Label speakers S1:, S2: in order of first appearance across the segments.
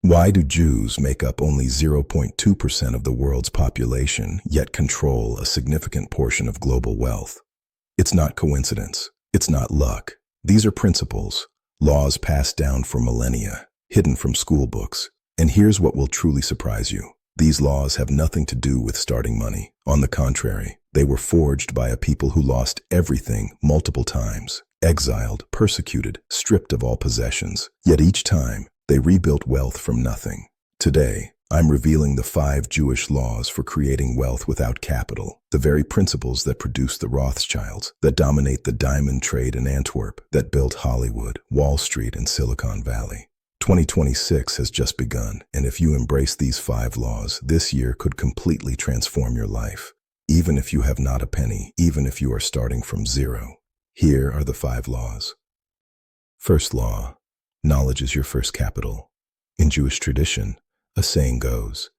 S1: Why do Jews make up only 0.2% of the world's population, yet control a significant portion of global wealth? It's not coincidence. It's not luck. These are principles, laws passed down for millennia, hidden from school books. And here's what will truly surprise you. These laws have nothing to do with starting money. On the contrary, they were forged by a people who lost everything multiple times, exiled, persecuted, stripped of all possessions. Yet each time, they rebuilt wealth from nothing. Today, I'm revealing the 5 Jewish laws for creating wealth without capital, the very principles that produced the Rothschilds, that dominate the diamond trade in Antwerp, that built Hollywood, Wall Street, and Silicon Valley. 2026 has just begun, and if you embrace these 5 laws, this year could completely transform your life. Even if you have not a penny, even if you are starting from zero. Here are the 5 laws. First law, knowledge is your first capital. In Jewish tradition, a saying goes,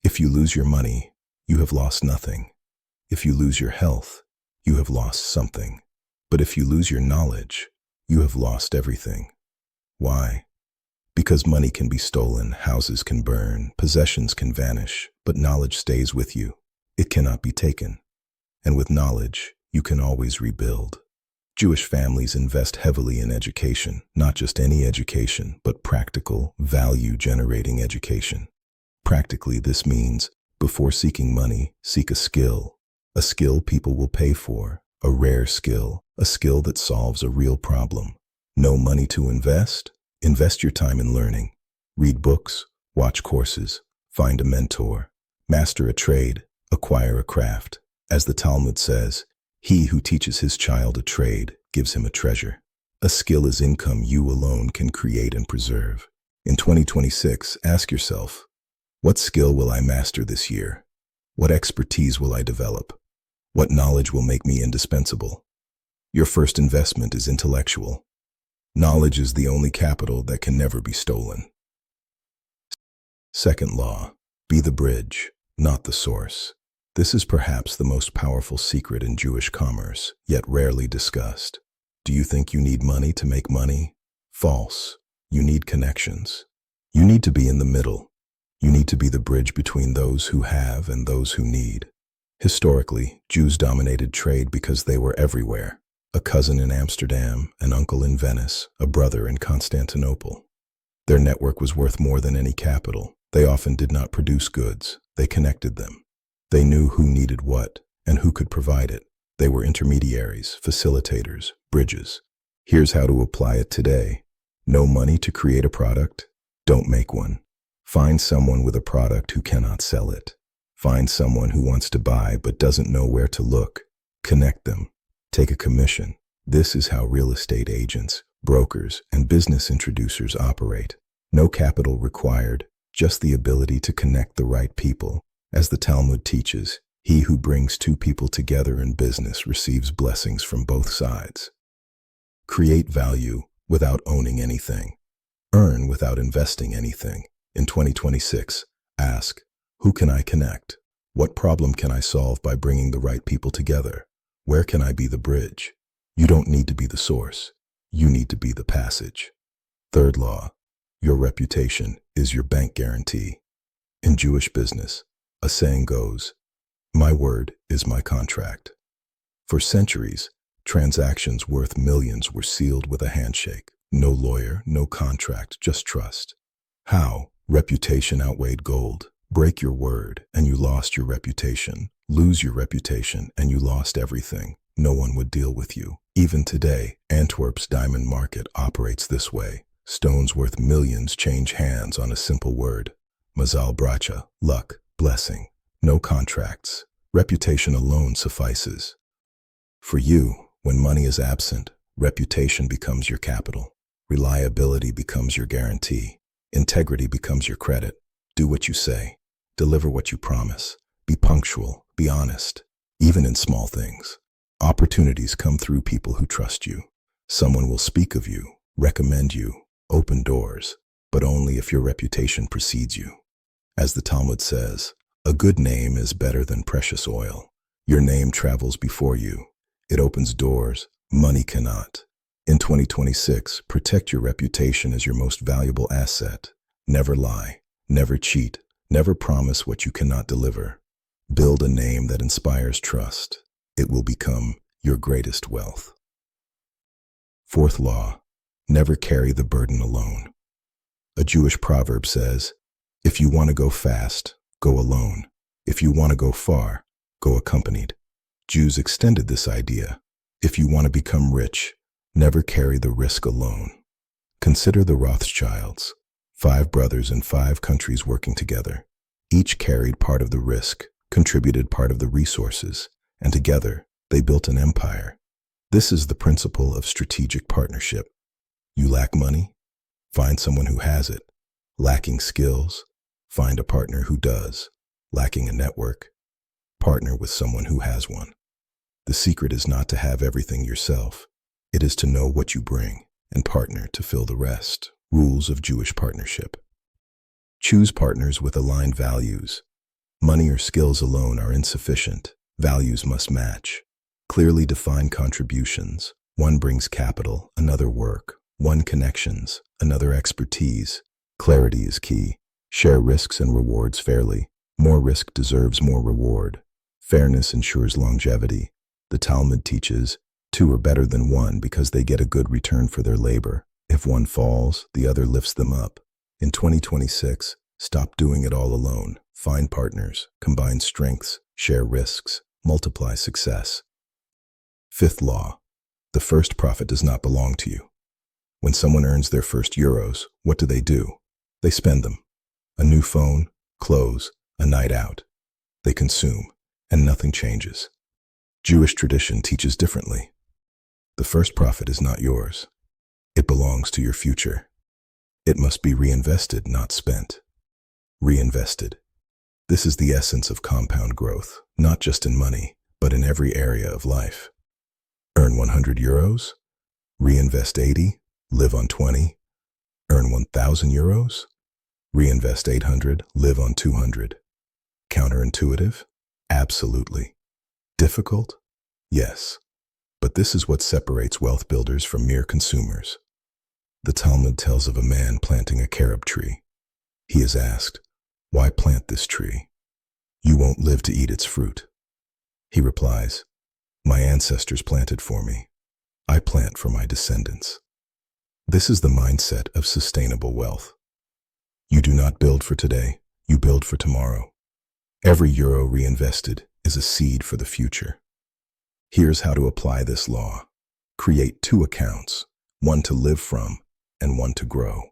S1: if you lose your money, you have lost nothing. If you lose your health, you have lost something. But if you lose your knowledge, you have lost everything. Why? Because money can be stolen, houses can burn, possessions can vanish, but knowledge stays with you. It cannot be taken. And with knowledge, you can always rebuild. Jewish families invest heavily in education, not just any education, but practical, value-generating education. Practically, this means, before seeking money, seek a skill people will pay for, a rare skill, a skill that solves a real problem. No money to invest? Invest your time in learning. Read books, watch courses, find a mentor, master a trade, acquire a craft. As the Talmud says, he who teaches his child a trade gives him a treasure. A skill is income you alone can create and preserve. In 2026, ask yourself, what skill will I master this year? What expertise will I develop? What knowledge will make me indispensable? Your first investment is intellectual. Knowledge is the only capital that can never be stolen. Second law, be the bridge, not the source. This is perhaps the most powerful secret in Jewish commerce, yet rarely discussed. Do you think you need money to make money? False. You need connections. You need to be in the middle. You need to be the bridge between those who have and those who need. Historically, Jews dominated trade because they were everywhere. A cousin in Amsterdam, an uncle in Venice, a brother in Constantinople. Their network was worth more than any capital. They often did not produce goods. They connected them. They knew who needed what and who could provide it. They were intermediaries, facilitators, bridges. Here's how to apply it today. No money to create a product? Don't make one. Find someone with a product who cannot sell it. Find someone who wants to buy but doesn't know where to look. Connect them. Take a commission. This is how real estate agents, brokers, and business introducers operate. No capital required, just the ability to connect the right people. As the Talmud teaches, he who brings 2 people together in business receives blessings from both sides. Create value without owning anything. Earn without investing anything. In 2026, ask, who can I connect? What problem can I solve by bringing the right people together? Where can I be the bridge? You don't need to be the source. You need to be the passage. Third law, your reputation is your bank guarantee. In Jewish business, a saying goes, my word is my contract. For centuries, transactions worth millions were sealed with a handshake. No lawyer, no contract, just trust. How? Reputation outweighed gold. Break your word, and you lost your reputation. Lose your reputation, and you lost everything. No one would deal with you. Even today, Antwerp's diamond market operates this way. Stones worth millions change hands on a simple word. Mazal bracha, luck, blessing. No contracts. Reputation alone suffices. For you, when money is absent, reputation becomes your capital. Reliability becomes your guarantee. Integrity becomes your credit. Do what you say. Deliver what you promise. Be punctual. Be honest. Even in small things. Opportunities come through people who trust you. Someone will speak of you, recommend you, open doors, but only if your reputation precedes you. As the Talmud says, a good name is better than precious oil. Your name travels before you. It opens doors money cannot. In 2026, protect your reputation as your most valuable asset. Never lie, never cheat, never promise what you cannot deliver. Build a name that inspires trust. It will become your greatest wealth. Fourth law, never carry the burden alone. A Jewish proverb says, if you want to go fast, go alone. If you want to go far, go accompanied. Jews extended this idea. If you want to become rich, never carry the risk alone. Consider the Rothschilds, 5 brothers in 5 countries working together. Each carried part of the risk, contributed part of the resources, and together they built an empire. This is the principle of strategic partnership. You lack money? Find someone who has it. Lacking skills? Find a partner who does. Lacking a network? Partner with someone who has one. The secret is not to have everything yourself. It is to know what you bring and partner to fill the rest. Rules of Jewish partnership. Choose partners with aligned values. Money or skills alone are insufficient. Values must match. Clearly define contributions. One brings capital, another work. One connections, another expertise. Clarity is key. Share risks and rewards fairly. More risk deserves more reward. Fairness ensures longevity. The Talmud teaches, 2 are better than 1 because they get a good return for their labor. If one falls, the other lifts them up. In 2026, stop doing it all alone. Find partners, combine strengths, share risks, multiply success. Fifth law, the first profit does not belong to you. When someone earns their first euros, what do? They spend them. A new phone, clothes, a night out. They consume, and nothing changes. Jewish tradition teaches differently. The first profit is not yours. It belongs to your future. It must be reinvested, not spent. Reinvested. This is the essence of compound growth, not just in money, but in every area of life. Earn 100 euros, reinvest 80, live on 20. Earn 1,000 euros, reinvest 800, live on 200. Counterintuitive? Absolutely. Difficult? Yes. But this is what separates wealth builders from mere consumers. The Talmud tells of a man planting a carob tree. He is asked, "Why plant this tree? You won't live to eat its fruit." He replies, "My ancestors planted for me. I plant for my descendants." This is the mindset of sustainable wealth. You do not build for today, you build for tomorrow. Every euro reinvested is a seed for the future. Here's how to apply this law. Create 2 accounts, one to live from and one to grow.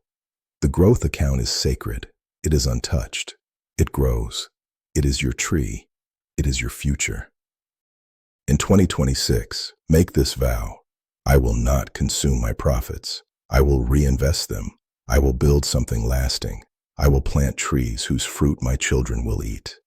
S1: The growth account is sacred. It is untouched. It grows. It is your tree. It is your future. In 2026, make this vow. I will not consume my profits. I will reinvest them. I will build something lasting. I will plant trees whose fruit my children will eat.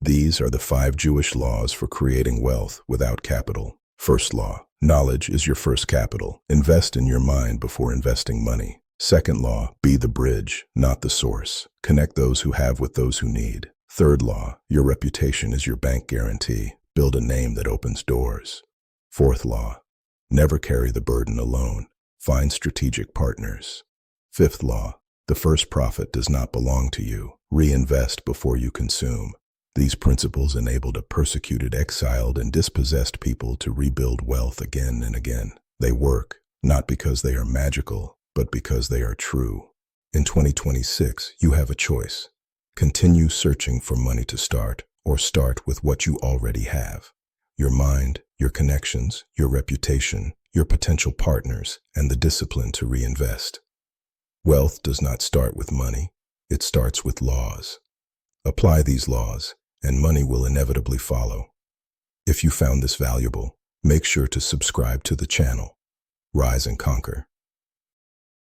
S1: These are the 5 Jewish laws for creating wealth without capital. First law, knowledge is your first capital. Invest in your mind before investing money. Second law, be the bridge, not the source. Connect those who have with those who need. Third law, your reputation is your bank guarantee. Build a name that opens doors. Fourth law, never carry the burden alone. Find strategic partners. Fifth law, the first profit does not belong to you. Reinvest before you consume. These principles enabled a persecuted, exiled, and dispossessed people to rebuild wealth again and again. They work, not because they are magical, but because they are true. In 2026, you have a choice. Continue searching for money to start, or start with what you already have. Your mind, your connections, your reputation, your potential partners, and the discipline to reinvest. Wealth does not start with money. It starts with laws. Apply these laws, and money will inevitably follow. If you found this valuable, make sure to subscribe to the channel. Rise and conquer.